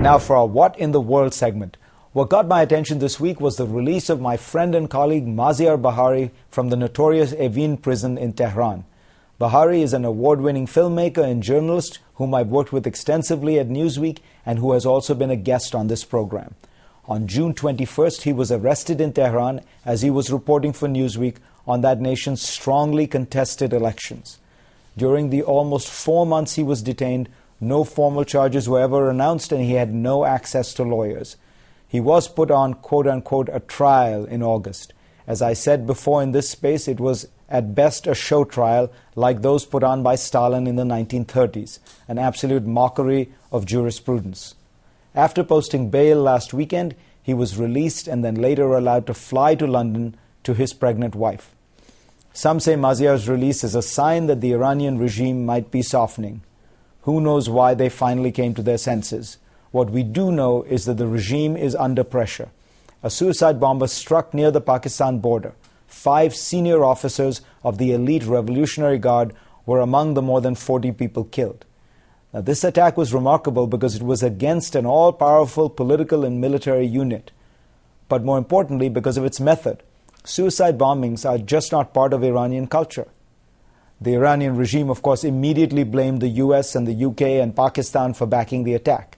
Now for our What in the World segment. What got my attention this week was the release of my friend and colleague Maziar Bahari from the notorious Evin prison in Tehran. Bahari is an award-winning filmmaker and journalist whom I've worked with extensively at Newsweek and who has also been a guest on this program. On June 21st, he was arrested in Tehran as he was reporting for Newsweek on that nation's strongly contested elections. During the almost 4 months he was detained, no formal charges were ever announced and he had no access to lawyers. He was put on, quote-unquote, a trial in August. As I said before in this space, it was at best a show trial like those put on by Stalin in the 1930s, an absolute mockery of jurisprudence. After posting bail last weekend, he was released and then later allowed to fly to London to his pregnant wife. Some say Maziar's release is a sign that the Iranian regime might be softening. Who knows why they finally came to their senses? What we do know is that the regime is under pressure. A suicide bomber struck near the Pakistan border. 5 senior officers of the elite Revolutionary Guard were among the more than 40 people killed. Now, this attack was remarkable because it was against an all-powerful political and military unit, but more importantly because of its method. Suicide bombings are just not part of Iranian culture. The Iranian regime, of course, immediately blamed the US and the UK and Pakistan for backing the attack.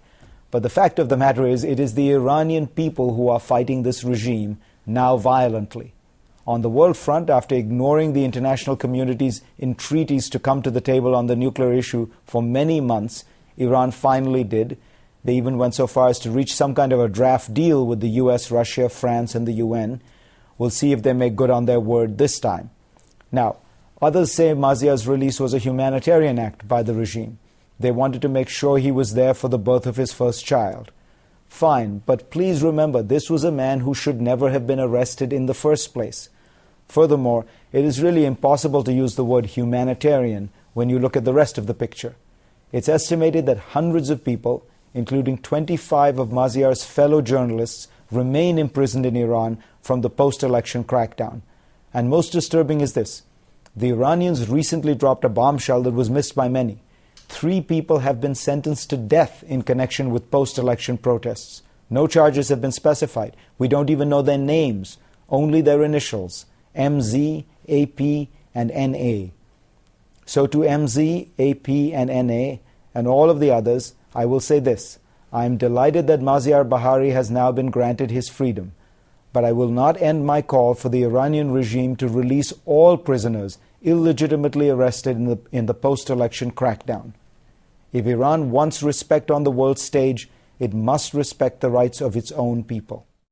But the fact of the matter is, it is the Iranian people who are fighting this regime, now violently. On the world front, after ignoring the international community's entreaties to come to the table on the nuclear issue for many months, Iran finally did. They even went so far as to reach some kind of a draft deal with the US, Russia, France, and the UN. We'll see if they make good on their word this time. Now, others say Maziar's release was a humanitarian act by the regime. They wanted to make sure he was there for the birth of his first child. Fine, but please remember, this was a man who should never have been arrested in the first place. Furthermore, it is really impossible to use the word humanitarian when you look at the rest of the picture. It's estimated that hundreds of people, including 25 of Maziar's fellow journalists, remain imprisoned in Iran from the post-election crackdown. And most disturbing is this. The Iranians recently dropped a bombshell that was missed by many. 3 people have been sentenced to death in connection with post-election protests. No charges have been specified. We don't even know their names, only their initials, MZ, AP, and NA. So to MZ, AP, and NA, and all of the others, I will say this. I am delighted that Maziar Bahari has now been granted his freedom. But I will not end my call for the Iranian regime to release all prisoners illegitimately arrested in the post-election crackdown. If Iran wants respect on the world stage, it must respect the rights of its own people.